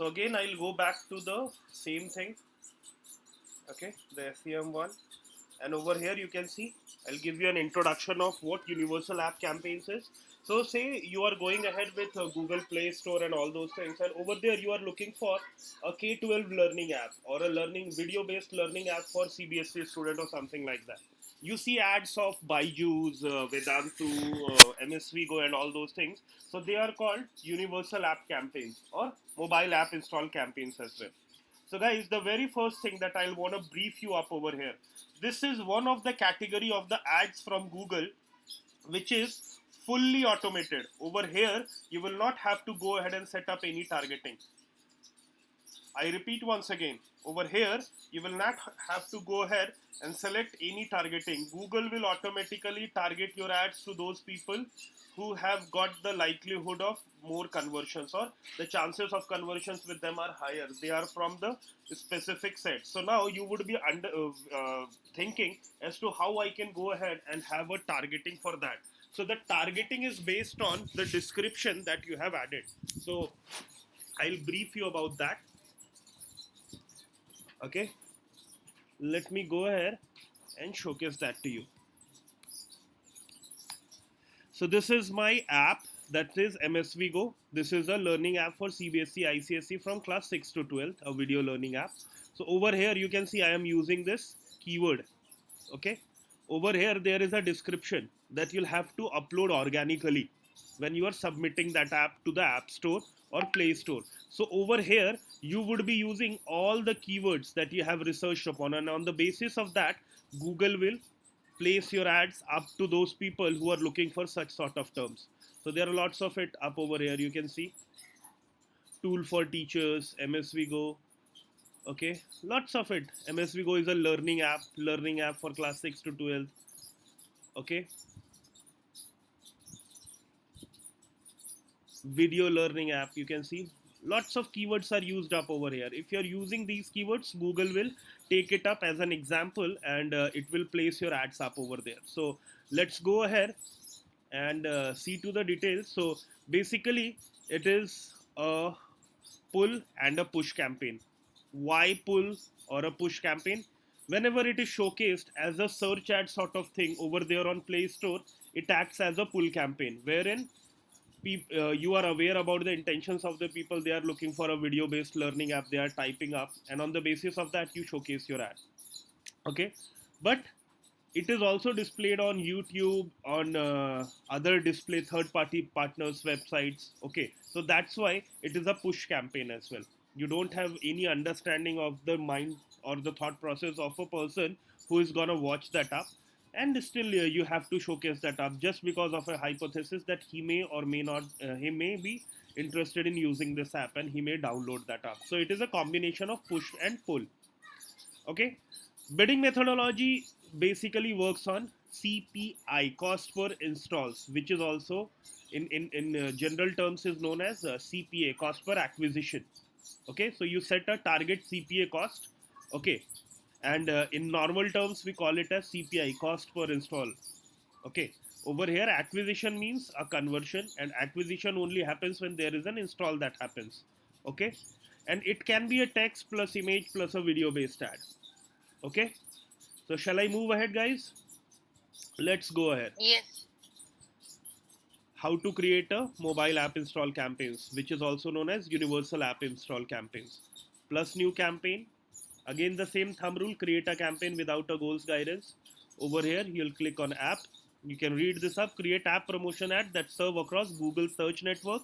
So again, I'll go back to the same thing. Okay, the SEM one, and over here you can see I'll give you an introduction of what Universal App Campaigns is. So say you are going ahead with Google Play Store and all those things, and over there you are looking for a K-12 learning app or a learning video-based learning app for CBSE student or something like that. You see ads of Byju's, Vedantu, MSVGO and all those things. So they are called Universal App Campaigns or mobile app install campaigns as well. So guys, the very first thing that I'll want to brief you up over here. This is one of the category of the ads from Google, which is fully automated. Over here, you will not have to go ahead and set up any targeting. I repeat once again, over here, you will not have to go ahead and select any targeting. Google will automatically target your ads to those people who have got the likelihood of more conversions, or the chances of conversions with them are higher. They are from the specific set. So now you would be thinking as to how I can go ahead and have a targeting for that. So the targeting is based on the description that you have added. So I'll brief you about that. Okay, let me go ahead and showcase that to you. So this is my app, that is MSVGO. This is a learning app for CBSE ICSE from class 6 to 12, a video learning app. So over here you can see I am using this keyword. Okay, over here there is a description that you'll have to upload organically when you are submitting that app to the App Store or Play Store. So over here you would be using all the keywords that you have researched upon, and on the basis of that Google will place your ads up to those people who are looking for such sort of terms. So there are lots of it up over here. You can see tool for teachers, MSVGO. Okay, lots of it. MSVGO is a learning app for class 6 to 12. Okay, video learning app, you can see lots of keywords are used up over here. If you're using these keywords, Google will take it up as an example, and it will place your ads up over there. So let's go ahead and see to the details. So basically it is a pull and a push campaign. Why pull or a push campaign? Whenever it is showcased as a search ad sort of thing over there on Play Store, it acts as a pull campaign, wherein you are aware about the intentions of the people. They are looking for a video based learning app, they are typing up, and on the basis of that you showcase your ad. Okay, but it is also displayed on YouTube, on other display third party partners websites. Okay, so that's why it is a push campaign as well. You don't have any understanding of the mind or the thought process of a person who is gonna watch that up, and still you have to showcase that up just because of a hypothesis that he may or may not, he may be interested in using this app and he may download that app. So it is a combination of push and pull. Okay, bidding methodology basically works on CPI, cost per installs, which is also in general terms is known as CPA, cost per acquisition. Okay, so you set a target CPA cost. Okay, and in normal terms we call it as CPI, cost per install. Okay, over here acquisition means a conversion, and acquisition only happens when there is an install that happens. Okay, and it can be a text plus image plus a video based ad. Okay, so shall I move ahead, guys? Let's go ahead. Yes. How to create a mobile app install campaigns, which is also known as universal app install campaigns. Plus new campaign. Again the same thumb rule, create a campaign without a goals guidance. Over here you'll click on app. You can read this up. Create app promotion ad that serve across Google search network,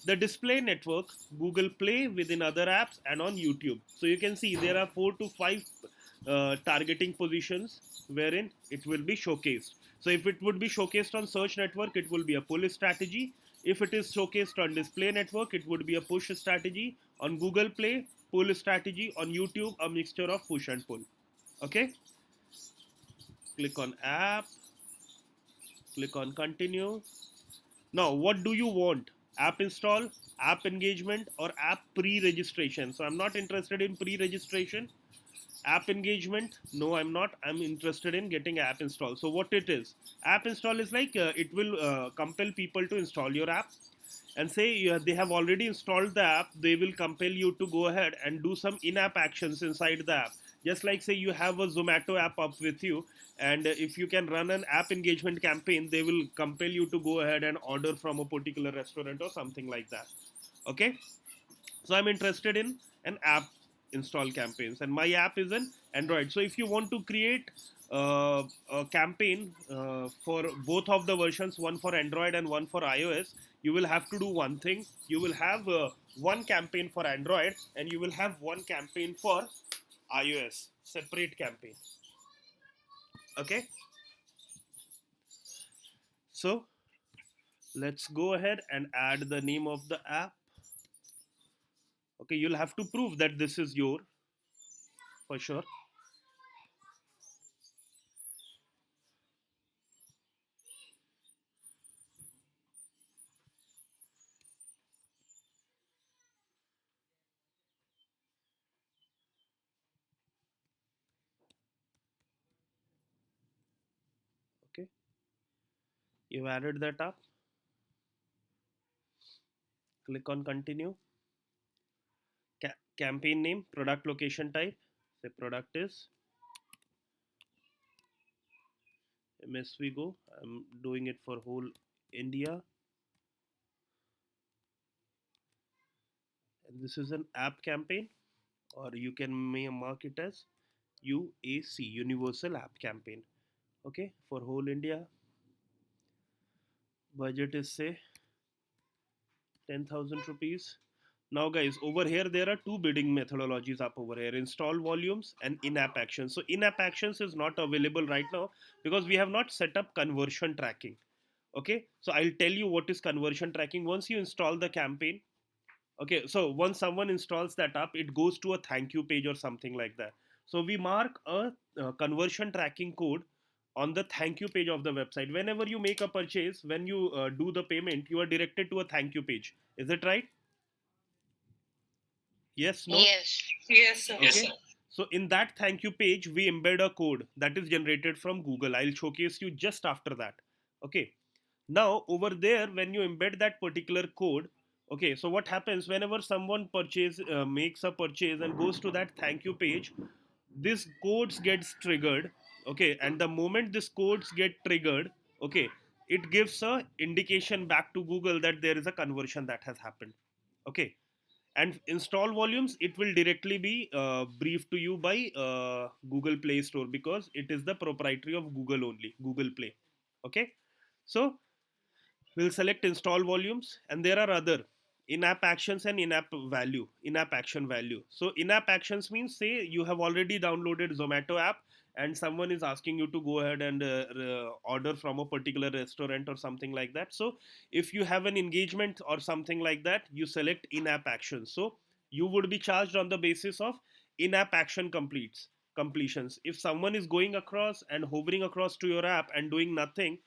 the display network, Google Play, within other apps, and on YouTube. So you can see there are 4 to 5 targeting positions wherein it will be showcased. So if it would be showcased on search network, it will be a pull strategy. If it is showcased on display network, it would be a push strategy. On Google Play, pull strategy. On YouTube, a mixture of push and pull. Okay, click on app, click on continue. Now what do you want? App install, app engagement, or app pre-registration? So I'm not interested in pre-registration. App engagement, no, I'm not. I'm interested in getting app install. So what it is, app install is like it will compel people to install your app. and say they have already installed the app, they will compel you to go ahead and do some in-app actions inside the app. Just like say you have a Zomato app up with you, and if you can run an app engagement campaign, they will compel you to go ahead and order from a particular restaurant or something like that. Okay, so I'm interested in an app install campaigns, and my app is an Android. So if you want to create a campaign for both of the versions, one for Android and one for iOS, you will have to do one thing. You will have one campaign for Android, and you will have one campaign for iOS, separate campaign. Okay, so let's go ahead and add the name of the app. Okay, you'll have to prove that this is your, for sure. Okay, you've added that up. Click on continue. Campaign name, product location type. Say product is MSV Go. I'm doing it for whole India. And this is an app campaign, or you can mark it as UAC, Universal App Campaign. Okay, for whole India. Budget is say 10,000 rupees. Now guys, over here there are two bidding methodologies up over here: install volumes and in-app actions. So in-app actions is not available right now because we have not set up conversion tracking. Okay, so I'll tell you what is conversion tracking. Once you install the campaign, okay, so once someone installs that up, it goes to a thank you page or something like that. So we mark a conversion tracking code on the thank you page of the website. Whenever you make a purchase, when you do the payment, you are directed to a thank you page. Is it right? Yes, no? Yes. Yes, sir. Okay. Yes, sir. So in that thank you page, we embed a code that is generated from Google. I'll showcase you just after that. Okay. Now over there, when you embed that particular code, okay, so what happens whenever someone makes a purchase and goes to that thank you page, this codes gets triggered. Okay, and the moment this codes get triggered, okay, it gives a indication back to Google that there is a conversion that has happened. Okay, and install volumes, it will directly be briefed to you by Google Play Store because it is the proprietary of Google only, Google Play. Okay, so we'll select install volumes, and there are other in-app actions and in-app action value. So in-app actions means, say you have already downloaded Zomato app and someone is asking you to go ahead and order from a particular restaurant or something like that. So if you have an engagement or something like that, you select in-app actions. So you would be charged on the basis of in-app action completions. If someone is going across and hovering across to your app and doing nothing,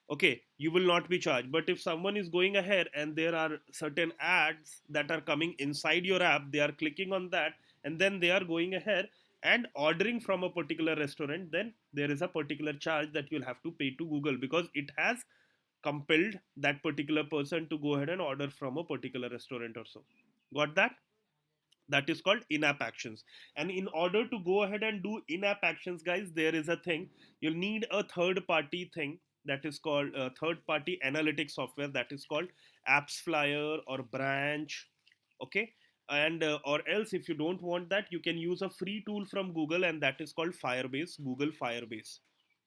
okay, you will not be charged. But if someone is going ahead and there are certain ads that are coming inside your app, they are clicking on that and then they are going ahead and ordering from a particular restaurant, then there is a particular charge that you'll have to pay to Google because it has compelled that particular person to go ahead and order from a particular restaurant or so. Got that? That is called in-app actions. And in order to go ahead and do in-app actions, guys, there is a thing. You'll need a third party thing that is called third party analytics software that is called Apps Flyer or Branch. Okay, and or else if you don't want that, you can use a free tool from Google, and that is called Firebase, Google Firebase.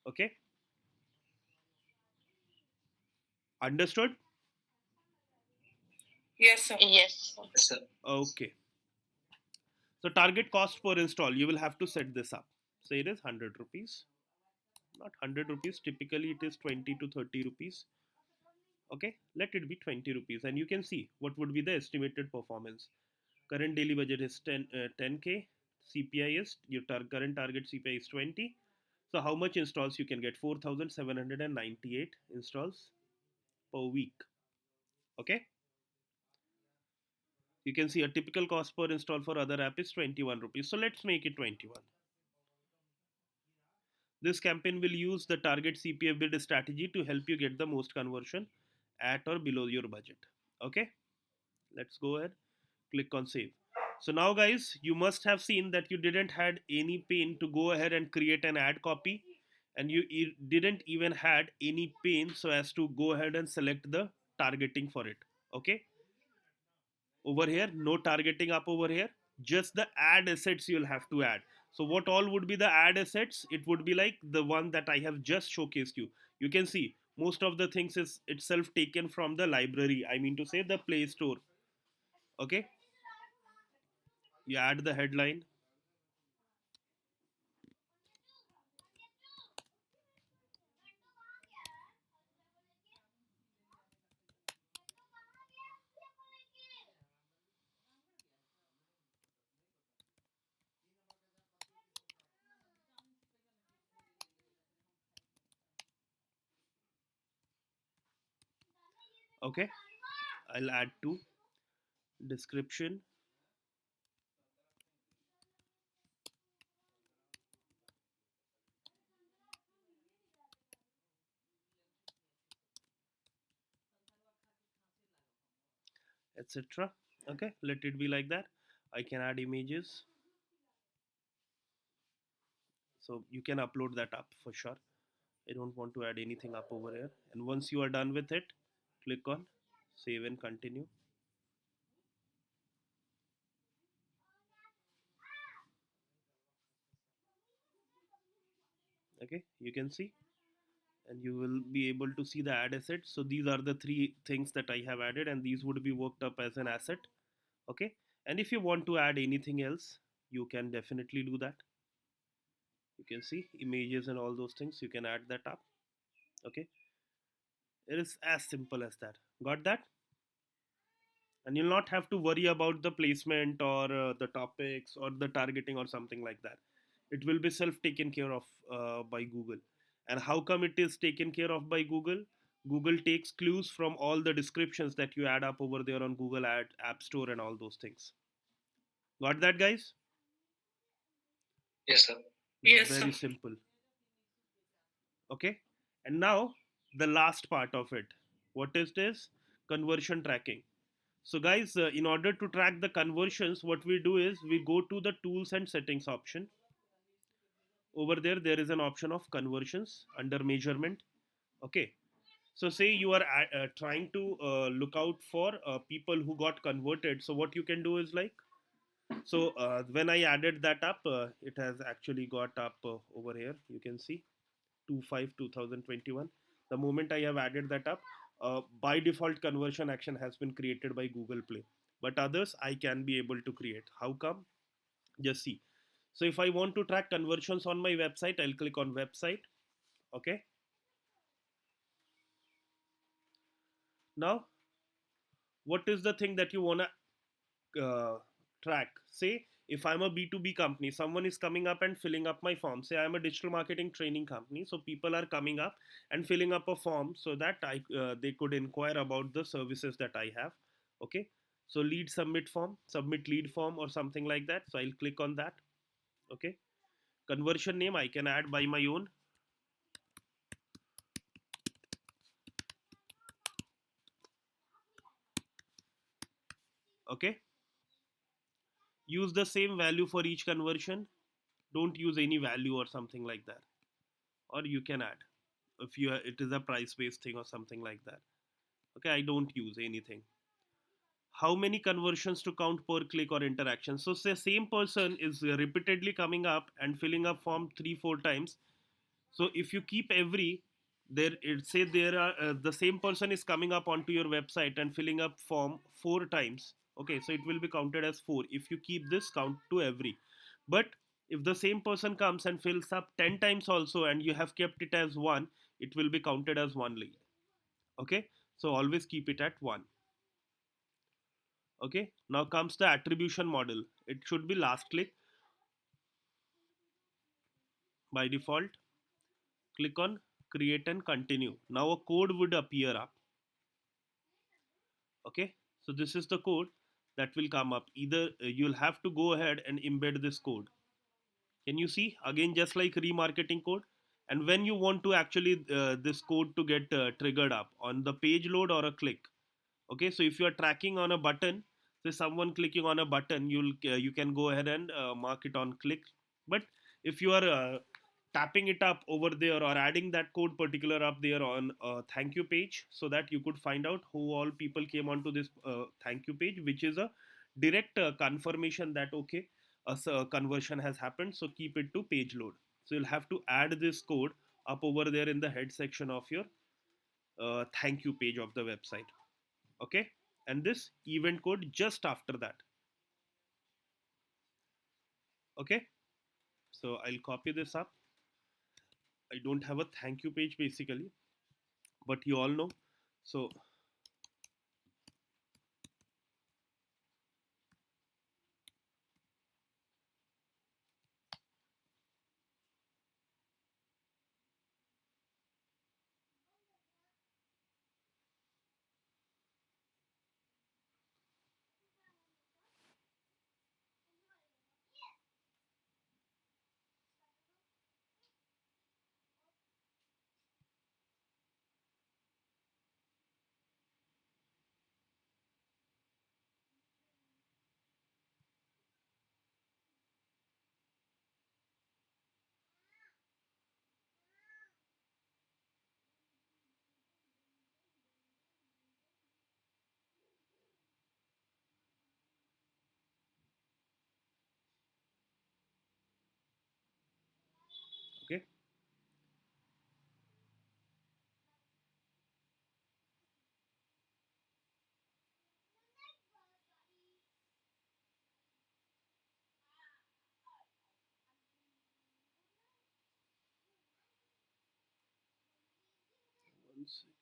Okay, understood? Yes, sir. Yes. Sir. Okay, so target cost per install, you will have to set this up. Say it is 100 rupees, not 100 rupees, typically it is 20 to 30 rupees. Okay, let it be 20 rupees, and you can see what would be the estimated performance. Current daily budget is 10k. CPI is your current target CPI is 20. So how much installs you can get? 4,798 installs per week. Okay, you can see a typical cost per install for other app is 21 rupees. So let's make it 21. This campaign will use the target CPA bid strategy to help you get the most conversion at or below your budget. Okay, Let's go ahead, click on save. So now guys, you must have seen that you didn't had any pain to go ahead and create an ad copy, and you didn't even had any pain so as to go ahead and select the targeting for it. Okay, over here no targeting up over here, just the ad assets you'll have to add. So what all would be the ad assets? It would be like the one that I have just showcased you. You can see most of the things is itself taken from the library, I mean to say the Play Store. Okay, you add the headline. Okay, I'll add to description. Etc. Okay, let it be like that. I can add images, so you can upload that up for sure. I don't want to add anything up over here. And once you are done with it, click on save and continue. Okay, you can see, and you will be able to see the ad assets. So these are the three things that I have added, and these would be worked up as an asset. Okay, and if you want to add anything else, you can definitely do that. You can see images and all those things, you can add that up. Okay, it is as simple as that. Got that? And you'll not have to worry about the placement or the topics or the targeting or something like that. It will be self taken care of by Google. And how come it is taken care of by Google? Google takes clues from all the descriptions that you add up over there on Google App Store and all those things. Got that, guys? Yes, sir. Yes, Very sir. simple. Okay, and now the last part of it. What is this? Conversion tracking. So guys, in order to track the conversions, what we do is we go to the tools and settings option. Over there is an option of conversions under measurement. Okay, so say you are trying to look out for people who got converted. So what you can do is like, so when I added that up, it has actually got up over here. You can see 25/2021. The moment I have added that up, by default conversion action has been created by Google Play. But others I can be able to create. How come? Just see. So if I want to track conversions on my website, I'll click on website. Okay. Now, what is the thing that you wanna track? Say if I'm a B2B company, someone is coming up and filling up my form. Say I'm a digital marketing training company, so people are coming up and filling up a form so that they could inquire about the services that I have. Okay, so lead submit form, submit lead form or something like that. So I'll click on that. Okay, conversion name I can add by my own. Okay, use the same value for each conversion. Don't use any value or something like that. Or you can add if you it is a price based thing or something like that. Okay, I don't use anything. How many conversions to count per click or interaction? So say same person is repeatedly coming up and filling up form 3 4 times. So if you keep every there it say there are the same person is coming up onto your website and filling up form 4 times. Okay, so it will be counted as 4 if you keep this count to every. But if the same person comes and fills up 10 times also and you have kept it as 1, it will be counted as 1 lead. Okay, so always keep it at 1. Okay, now comes the attribution model. It should be last click by default. Click on create and continue. Now a code would appear up. Okay, so this is the code that will come up. Either you'll have to go ahead and embed this code. Can you see again, just like remarketing code? And when you want to actually this code to get triggered up on the page load or a click, Okay, so if you are tracking on a button, say someone clicking on a button, you can go ahead and mark it on click. But if you are tapping it up over there or adding that code particular up there on a thank you page, so that you could find out who all people came onto this thank you page, which is a direct confirmation that okay, a conversion has happened, so keep it to page load. So you'll have to add this code up over there in the head section of your thank you page of the website. Okay, and this event code just after that. Okay, so I'll copy this up. I don't have a thank you page basically, but you all know. So 'okay, one second.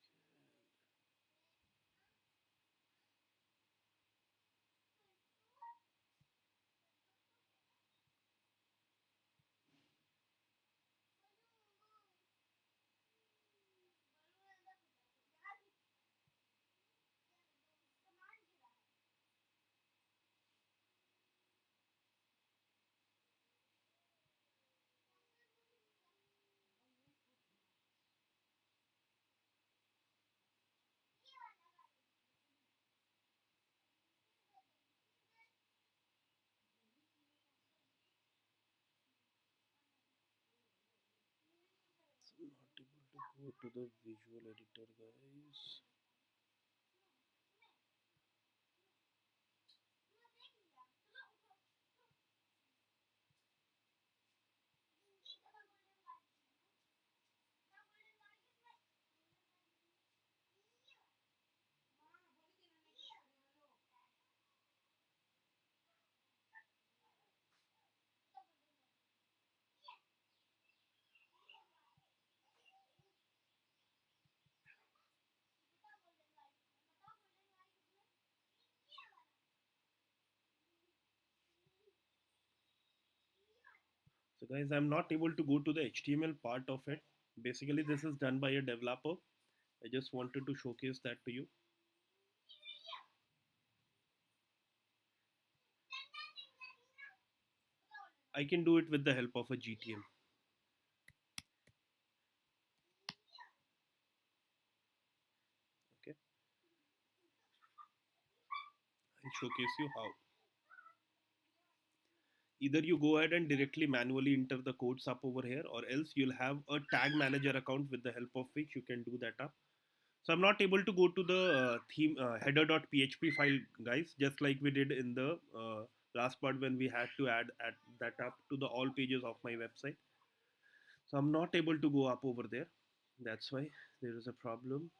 I'm not able to go to the visual editor, guys. So guys, I'm not able to go to the HTML part of it. Basically this is done by a developer. I just wanted to showcase that to you. I can do it with the help of a GTM. Okay, I'll showcase you how. Either you go ahead and directly manually enter the codes up over here, or else you'll have a tag manager account with the help of which you can do that up. So I'm not able to go to the theme header.php file, guys, just like we did in the last part when we had to add that up to the all pages of my website. So I'm not able to go up over there. That's why there is a problem.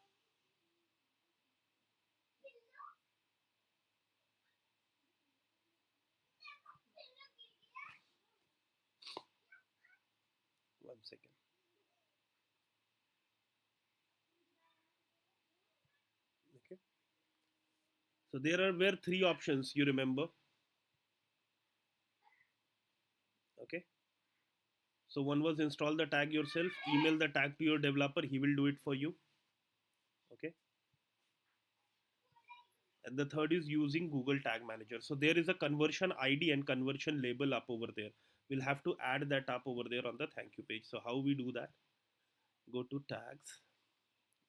One second. Okay. So there were three options, you remember. Okay. So one was install the tag yourself, email the tag to your developer, he will do it for you. Okay. And the third is using Google Tag Manager. So there is a conversion ID and conversion label up over there. We'll have to add that up over there on the thank you page. So how we do that? Go to tags.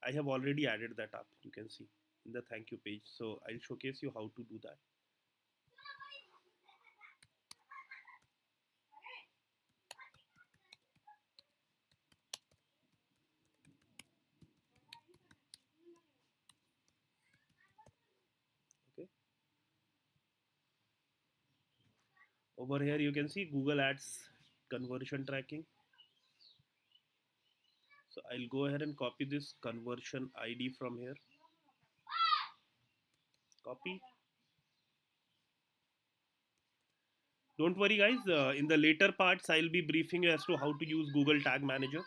I have already added that up. You can see in the thank you page. So I'll showcase you how to do that. Okay. Over here you can see Google Ads conversion tracking. So I'll go ahead and copy this conversion ID from here. Copy. Don't worry guys, in the later parts I'll be briefing you as to how to use Google Tag Manager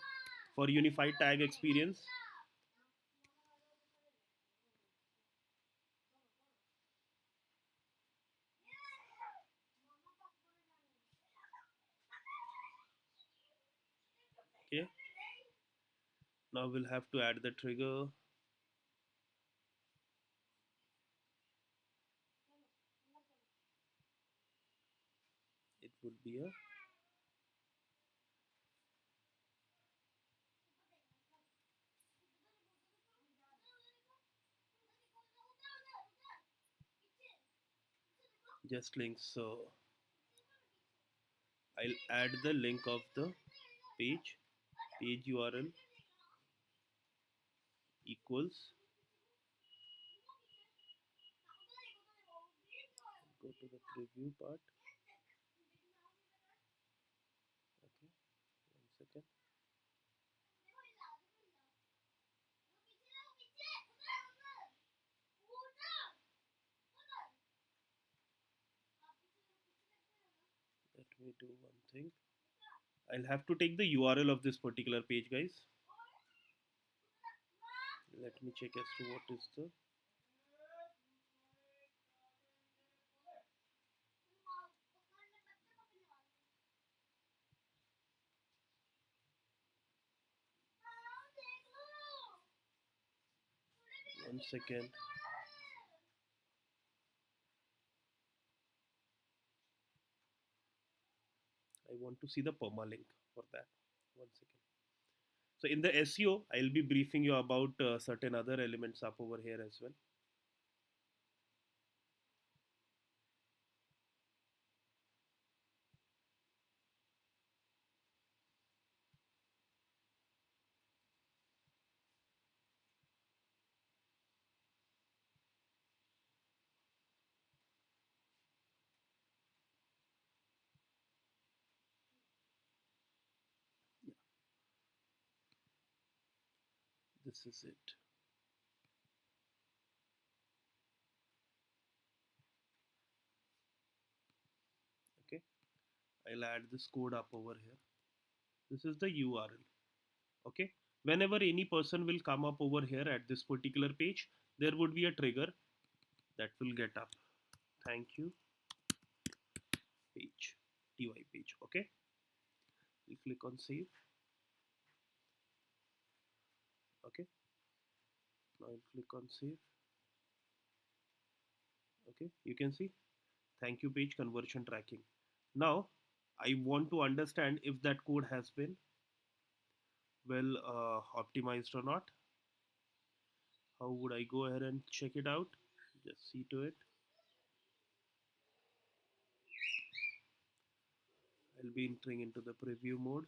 for unified tag experience. Okay. Now we'll have to add the trigger. It would be a just links. So I'll add the link of the page URL equals, go to the preview part. Okay, 1 second. Let me do one thing. I'll have to take the URL of this particular page, guys. Let me check as to what is the one second. I want to see the permalink for that. 1 second. So in the SEO, I'll be briefing you about certain other elements up over here as well. Yeah, this is it. Okay, I'll add this code up over here. This is the URL. Okay, whenever any person will come up over here at this particular page, there would be a trigger that will get up. Thank you page, TY page. Okay, we click on save. Okay, now I'll click on save. Okay, you can see thank you page conversion tracking. Now I want to understand if that code has been well optimized or not. How would I go ahead and check it out? Just see to it. I'll be entering into the preview mode.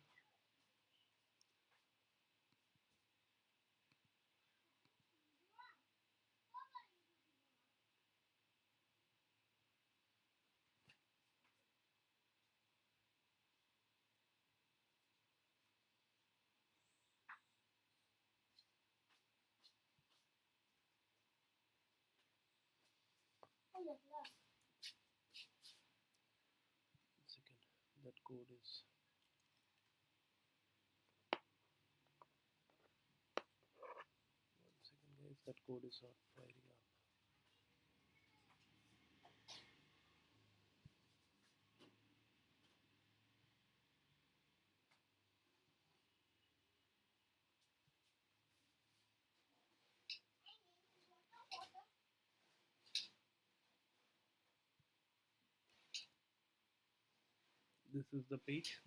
Second, that code is 1 second, guys. That code is not firing up. This is the page.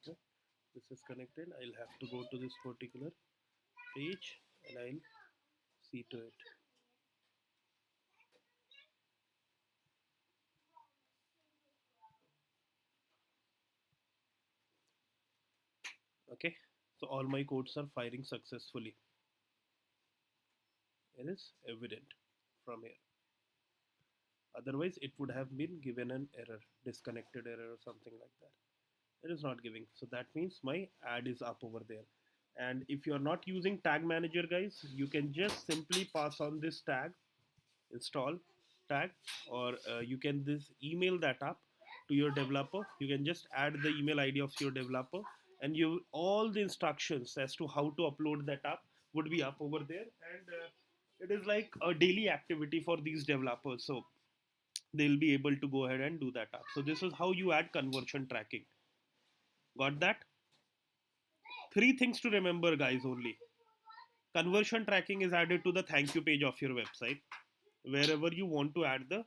Okay. this is connected. I'll have to go to this particular page and I'll see to it. Okay, so all my codes are firing successfully. It is evident from here. Otherwise, it would have been given an error, disconnected error or something like that. It is not giving. So that means my ad is up over there. And if you're not using Tag Manager, guys, you can just simply pass on this tag, install tag, or you can this email that up to your developer. You can just add the email ID of your developer, and you all the instructions as to how to upload that app would be up over there. And it is like a daily activity for these developers. So they'll be able to go ahead and do that up. So this is how you add conversion tracking. Got that? Three things to remember, guys, only. Conversion tracking is added to the thank you page of your website. Wherever you want to add the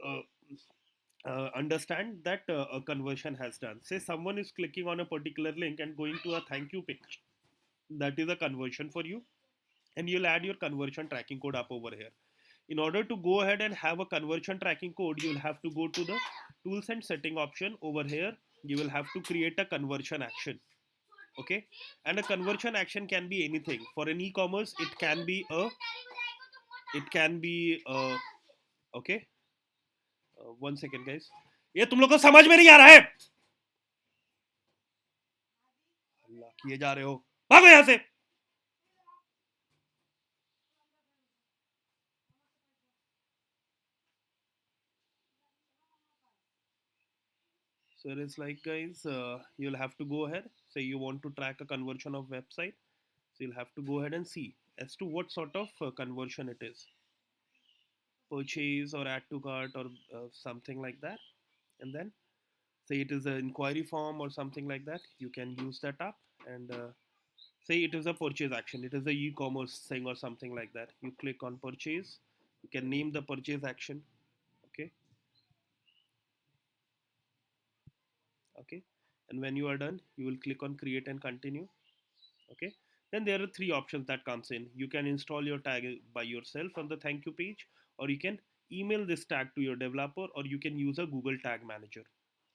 uh, understand that a conversion has done. Say someone is clicking on a particular link and going to a thank you page. That is a conversion for you, and you'll add your conversion tracking code up over here. In order to go ahead and have a conversion tracking code, you'll have to go to the tools and setting option over here. You will have to create a conversion action. Okay, and a conversion action can be anything. For an e-commerce, it can be okay. 1 second, guys. ये तुम लोग को समझ में नहीं आ रहा है? अल्लाह किए जा रहे हो, भागो यहाँ से. So it's like, guys, you'll have to go ahead. Say you want to track a conversion of website, so you'll have to go ahead and see as to what sort of conversion it is, purchase or add to cart or something like that. And then say it is an inquiry form or something like that. You can use that up and say it is a purchase action. It is a e-commerce thing or something like that. You click on purchase. You can name the purchase action. Okay. Okay, and when you are done, you will click on create and continue. Okay, then there are three options that comes in. You can install your tag by yourself on the thank you page, or you can email this tag to your developer, or you can use a Google Tag Manager.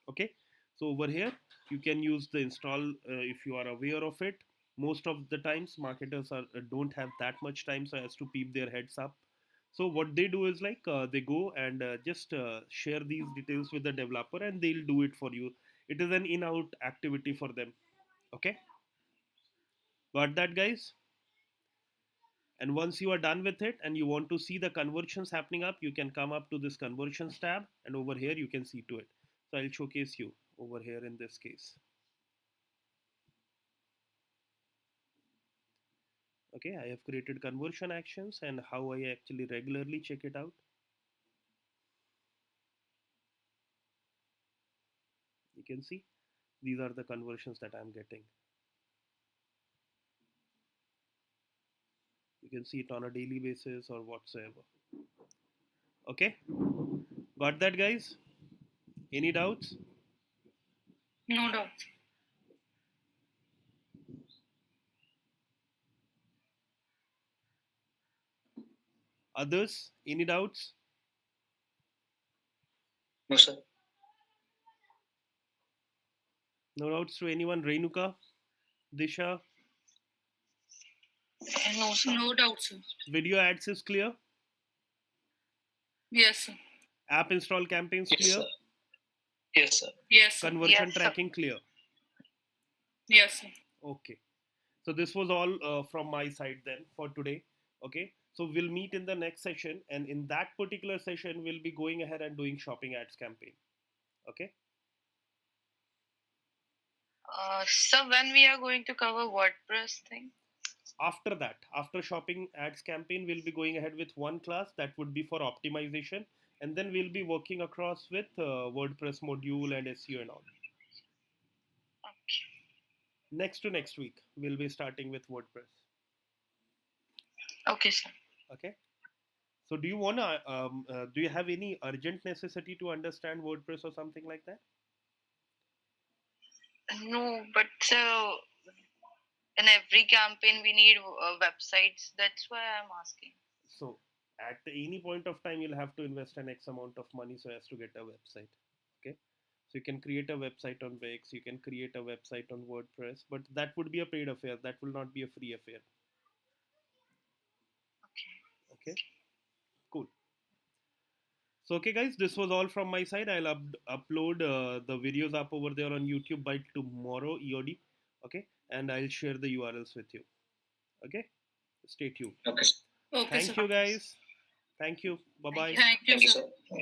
Okay, so over here you can use the install if you are aware of it. Most of the times marketers don't have that much time so as to peep their heads up. So what they do is like they go and just share these details with the developer and they'll do it for you. It is an in-out activity for them. Okay, got that, guys? And once you are done with it and you want to see the conversions happening up, you can come up to this conversions tab and over here you can see to it. So I'll showcase you over here in this case. Okay, I have created conversion actions and how I actually regularly check it out. You can see these are the conversions that I'm getting. You can see it on a daily basis or whatsoever. Okay, got that, guys? Any doubts? No doubt. Others, any doubts? No, sir. No doubts to anyone? Renuka, Disha? No, sir. No doubt, sir. Video ads is clear? Yes, sir. App install campaigns Yes, clear? sir. Yes, sir. Yes, sir. Conversion Yes, sir. tracking clear? Yes, sir. Okay. So this was all from my side then for today. Okay. So we'll meet in the next session, and in that particular session, we'll be going ahead and doing shopping ads campaign. Okay. So when we are going to cover WordPress thing? After that, after shopping ads campaign, we'll be going ahead with one class that would be for optimization, and then we'll be working across with WordPress module and SEO and all. Okay. Next week, we'll be starting with WordPress. Okay, sir. Okay. So do you wanna do you have any urgent necessity to understand WordPress or something like that? No, but in every campaign we need websites. That's why I'm asking. So at any point of time, you'll have to invest an X amount of money so as to get a website. Okay. So you can create a website on Wix, you can create a website on WordPress, but that would be a paid affair. That will not be a free affair. Okay. Okay. Cool. So okay, guys, this was all from my side. I'll upload the videos up over there on YouTube by tomorrow EOD. Okay, and I'll share the URLs with you. Okay, stay tuned. Okay, sir. Okay, Thank sir. you, guys. Thank you. Bye Thank bye. you. Thank you, Thank you, sir. sir.